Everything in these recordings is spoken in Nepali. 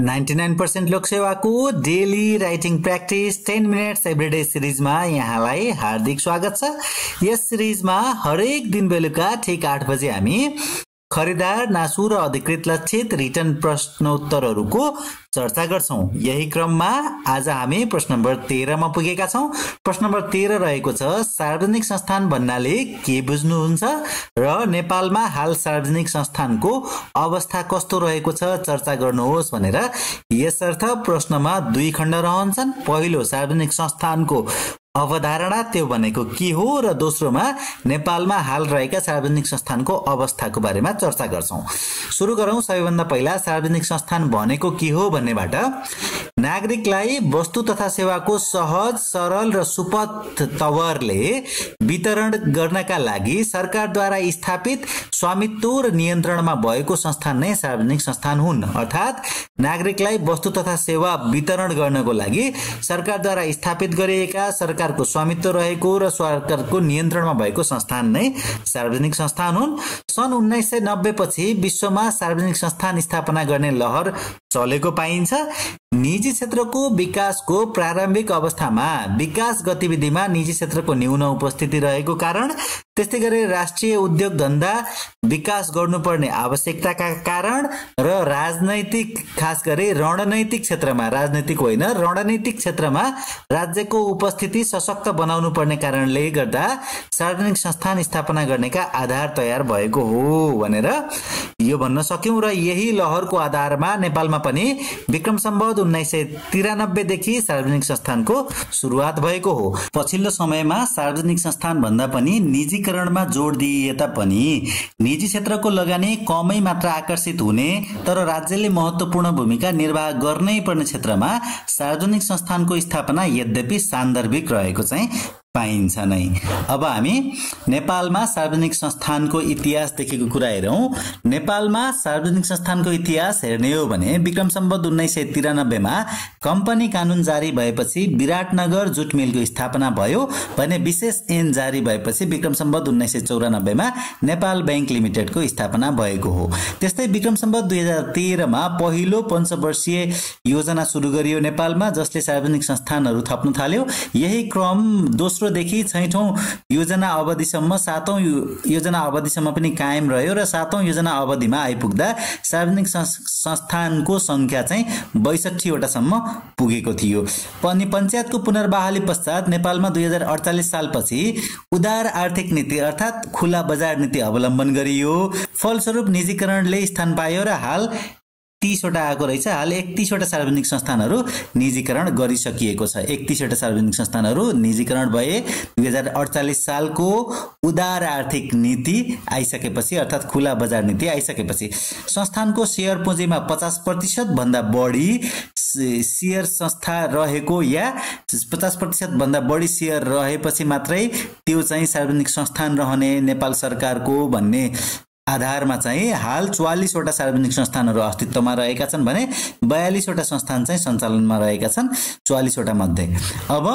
99% लोकसेवाको daily writing practice 10 minutes everyday सिरिजमा यहाँलाई हार्दिक स्वागत छ। यस सिरिजमा हरेक दिन बेलुका ठीक 8 बजे हामी खरिदार, नासु र अधिकृत लक्षित रिटर्न प्रश्नोत्तरहरूको चर्चा गर्छौं। यही क्रममा आज हामी प्रश्न नम्बर 13 मा पुगेका छौं। प्रश्न नम्बर 13 रहेको छ, सार्वजनिक संस्थान भन्नाले के बुझ्नुहुन्छ र नेपालमा हाल सार्वजनिक संस्थानको अवस्था कस्तो रहेको छ चर्चा गर्नुहोस् भनेर। यसर्थ प्रश्नमा दुई खण्ड रहन्छन्। पहिलो सार्वजनिक संस्थानको अवधारणा त्यो भनेको के हो र दोस्रोमा नेपालमा हाल रहेका सार्वजनिक संस्थानको अवस्थाको बारेमा चर्चा गर्छौं। सुरु गरौं सबैभन्दा पहिला सार्वजनिक संस्थान भनेको के हो भन्नेबाट। नागरिकलाई वस्तु तथा सेवाको सहज, सरल र सुपथ तवरले वितरण गर्नका लागि सरकारद्वारा स्थापित स्वामित्व र नियन्त्रणमा भएको संस्थान नै सार्वजनिक संस्थान हुन्। अर्थात् नागरिकलाई वस्तु तथा सेवा वितरण गर्नको लागि सरकारद्वारा स्थापित गरिएका, सरकारको स्वामित्व रहेको र सरकारको नियन्त्रणमा भएको संस्थान नै सार्वजनिक संस्थान हुन्। सन् 1990 पछि विश्वमा सार्वजनिक संस्थान स्थापना गर्ने लहर चलेको पाइन्छ। निजी क्षेत्रको विकासको प्रारम्भिक अवस्थामा विकास गतिविधिमा निजी क्षेत्रको न्यून उपस्थिति रहेको कारण, त्यस्तै गरी राष्ट्रिय उद्योग धन्दा विकास गर्नुपर्ने आवश्यकताका कारण र राजनैतिक, खास गरी रणनैतिक क्षेत्रमा, राजनैतिक होइन रणनैतिक क्षेत्रमा राज्यको उपस्थिति सशक्त बनाउनु पर्ने कारणले गर्दा सार्वजनिक संस्थान स्थापना गर्नेका आधार तयार भएको हो भनेर यो भन्न सक्यौं। र यही लहरको आधारमा नेपालमा पनि विक्रम सम्वत 1993 देखि सार्वजनिक संस्थानको सुरुवात भएको हो। पछिल्लो समयमा सार्वजनिक संस्थान भन्दा पनि निजीकरणमा जोड दिइए तापनि निजी क्षेत्रको लगानी कमै मात्र आकर्षित हुने तर राज्यले महत्त्वपूर्ण भूमिका निर्वाह गर्नै पर्ने क्षेत्रमा सार्वजनिक संस्थानको स्थापना यद्यपि सान्दर्भिक रहेको चाहिँ पाइन्छ नै। अब हामी नेपालमा सार्वजनिक संस्थानको इतिहासदेखिको कुरा हेरौं। नेपालमा सार्वजनिक संस्थानको इतिहास हेर्ने हो भने विक्रम सम्वत 1993 मा कम्पनी कानून जारी भएपछि विराटनगर जुट मिलको स्थापना भयो भने विशेष ऐन जारी भएपछि विक्रम सम्वत 1994 मा नेपाल बैंक लिमिटेडको स्थापना भएको हो। त्यस्तै विक्रम सम्वत 2013 मा पहिलो पञ्चवर्षीय योजना सुरु गरियो नेपालमा, जसले सार्वजनिक संस्थानहरू थप्न थाल्यो। यही क्रम दोस्रोदेखि 6औं योजना अवधिसम्म, 7औं योजना अवधिसम्म पनि कायम रह्यो र 7औं योजना अवधिमा आइपुग्दा सार्वजनिक संस्थानको संख्या चाहिँ 62 वटा सम्म पुगेको थियो। पनि पञ्चायतको पुनर्बहाली पश्चात नेपालमा 2048 सालपछि उदार आर्थिक नीति अर्थात् खुला बजार नीति अवलम्बन गरियो। फलस्वरूप निजीकरणले स्थान पायो र हाल 30 वटा आएको रहेछ। हाल 31 वटा सार्वजनिक संस्थानहरू निजीकरण गरिसकिएको छ। 31 वटा सार्वजनिक संस्थानहरू निजीकरण भए 2048 सालको उदार आर्थिक नीति आइसकेपछि, अर्थात् खुला बजार नीति आइसकेपछि संस्थानको शेयर पुँजीमा 50% भन्दा बढी शेयर संस्था रहेको या 50% भन्दा बढी शेयर रहेपछि मात्रै त्यो चाहिँ सार्वजनिक संस्थान रहने नेपाल सरकारको भन्ने आधारमा चाहिँ हाल 44 वटा सार्वजनिक संस्थानहरू अस्तित्वमा रहेका छन् भने 42 वटा संस्थान चाहिँ सञ्चालनमा रहेका छन् 44 वटा मध्ये। अब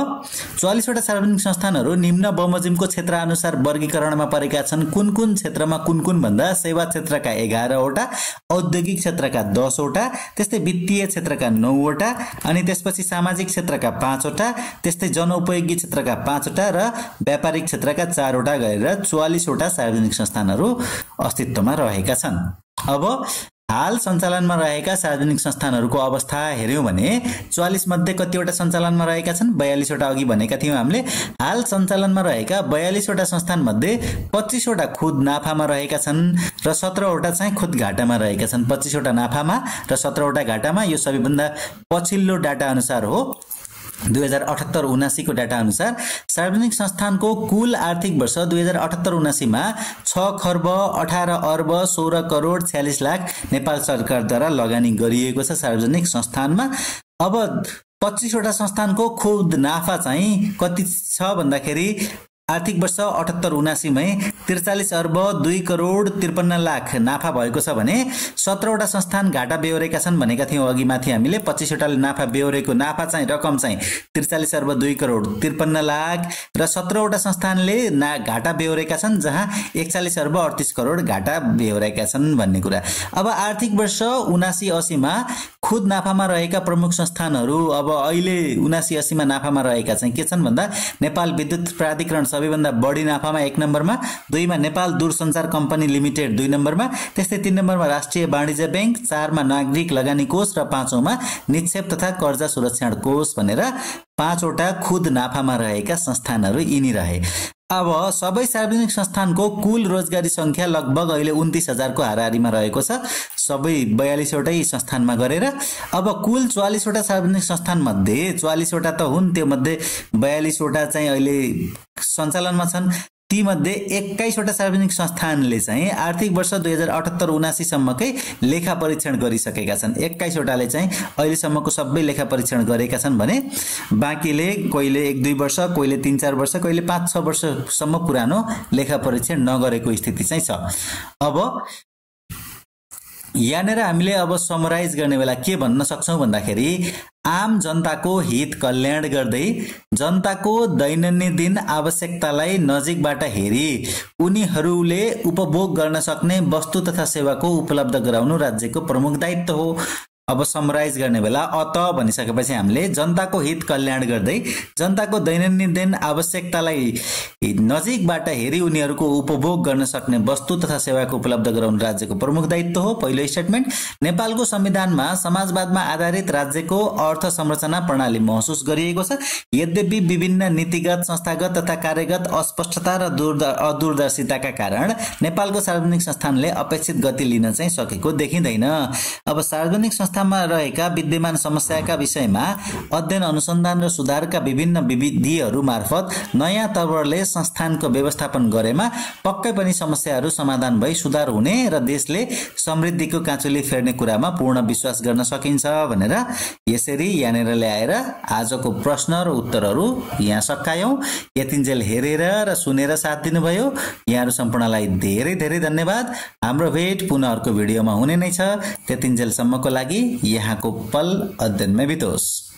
44 वटा सार्वजनिक संस्थानहरू निम्न बमोजिमको क्षेत्र अनुसार वर्गीकरणमा परेका छन्। कुन कुन क्षेत्रमा कुन कुन भन्दा सेवा क्षेत्रका 11 वटा, औद्योगिक क्षेत्रका 10 वटा, त्यस्तै वित्तीय क्षेत्रका 9 वटा, अनि त्यसपछि सामाजिक क्षेत्रका 5 वटा, त्यस्तै जनउपयोगी क्षेत्रका 5 वटा र व्यापारिक क्षेत्रका 4 वटा गरेर 44 वटा सार्वजनिक संस्थानहरू अस्तित्वमा रहेका छन्। अब हाल सञ्चालनमा रहेका सार्वजनिक संस्थानहरूको अवस्था हेर्यौं भने 44 मध्ये कतिवटा सञ्चालनमा रहेका छन्? 42 वटा अघि भनेका थियौं हामीले। हाल सञ्चालनमा रहेका 42 वटा संस्थान मध्ये 25 वटा खुद नाफामा रहेका छन् र 17 वटा चाहिँ खुद घाटामा रहेका छन्। 25 वटा नाफामा र 17 वटा घाटामा। यो सबैभन्दा पछिल्लो डाटा अनुसार हो, 2078-79 को डाटा अनुसार सार्वजनिक संस्थानको कुल आर्थिक वर्ष 2078-79 मा 6 खर्ब 18 अर्ब 16 करोड 46 लाख नेपाल सरकारद्वारा लगानी गरिएको छ सार्वजनिक संस्थानमा। अब 25 वटा संस्थानको खुद नाफा चाहिँ कति छ भन्दाखेरि आर्थिक वर्ष 78-79 मै 43 अर्ब 2 करोड 53 लाख नाफा भएको छ भने 17 वटा संस्थान घाटा बेहोरेका छन् भनेका थियौं अघि माथि हामीले। 25 वटाले नाफा बेहोरेको नाफा चाहिँ रकम चाहिँ 43 अर्ब 2 करोड 53 लाख र 17 वटा संस्थानले घाटा बेहोरेका छन् जहाँ 41 अर्ब 38 करोड घाटा बेहोरेका छन् भन्ने कुरा। अब आर्थिक वर्ष 79-80 मा खुद नाफामा रहेका प्रमुख संस्थानहरू अब अहिले 79-80 मा नाफामा रहेका चाहिँ के छन् भन्दा नेपाल विद्युत प्राधिकरण सबैभन्दा बढी नाफामा 1 नम्बरमा, 2 मा नेपाल दूरसञ्चार कम्पनी लिमिटेड 2 नम्बरमा, त्यस्तै 3 नम्बरमा राष्ट्रिय वाणिज्य बैंक, 4 मा नागरिक लगानी कोष र 5 औँमा निक्षेप तथा कर्जा सुरक्षण कोष भनेर 5 वटा खुद नाफामा रहेका संस्थानहरू यिनी रहे। अब सबै सार्वजनिक संस्थानको कुल रोजगारी संख्या लगभग अहिले 29,000 को हाराहारीमा रहेको छ, सबै 42 वटै संस्थानमा गरेर। अब कुल 44 वटा सार्वजनिक संस्थान मध्ये 44 वटा त हुन्, त्यो मध्ये 42 वटा चाहिँ अहिले सञ्चालनमा छन्। ती मध्ये 21 वटा सार्वजनिक संस्थानले चाहिँ आर्थिक वर्ष 2078-79 सम्मकै लेखा परीक्षण गरिसकेका छन्। 21 वटाले चाहिँ अहिलेसम्मको सबै लेखा परीक्षण गरेका छन् भने बाँकीले कहिले 1-2 वर्ष, कहिले 3-4 वर्ष, कहिले 5-6 वर्षसम्म पुरानो लेखा परीक्षण नगरेको स्थिति चाहिँ छ। अब यहाँनिर हामीले अब समराइज गर्ने बेला के भन्न सक्छौं भन्दाखेरि आम जनताको हित कल्याण गर्दै जनताको दैनन्दिन आवश्यकतालाई नजिकबाट हेरी उनीहरूले उपभोग गर्न सक्ने वस्तु तथा सेवाको उपलब्ध गराउनु राज्यको प्रमुख दायित्व हो। अब समराइज गर्ने बेला अत भनिसकेपछि हामीले जनताको हित कल्याण गर्दै जनताको दैनन्दिन आवश्यकतालाई नजिकबाट हेरी उनीहरूको उपभोग गर्न सक्ने वस्तु तथा सेवाको उपलब्ध गराउनु राज्यको प्रमुख दायित्व हो। पहिलो स्टेटमेन्ट, नेपालको संविधानमा समाजवादमा आधारित राज्यको अर्थ संरचना प्रणाली महसुस गरिएको छ। यद्यपि विभिन्न नीतिगत, संस्थागत तथा कार्यगत अस्पष्टता र अदूरदर्शिताका कारण नेपालको सार्वजनिक संस्थानले अपेक्षित गति लिन चाहिँ सकेको देखिँदैन। अब सार्वजनिक संस्थामा रहेका विद्यमान समस्याका विषयमा अध्ययन, अनुसन्धान र सुधारका विभिन्न विधिहरू मार्फत नयाँ तवरले संस्थानको व्यवस्थापन गरेमा पक्कै पनि समस्याहरू समाधान भई सुधार हुने र देशले समृद्धिको काँचुली फेर्ने कुरामा पूर्ण विश्वास गर्न सकिन्छ भनेर यसरी यहाँनिर ल्याएर आजको प्रश्न र उत्तरहरू यहाँ सकायौं। यतिन्जेल हेरेर र सुनेर साथ दिनुभयो यहाँहरू सम्पूर्णलाई धेरै धेरै धन्यवाद। हाम्रो भेट पुनः अर्को भिडियोमा हुने नै छ। त्यतिन्जेलसम्मको लागि यहाँको पल अध्ययनमै बितोस्।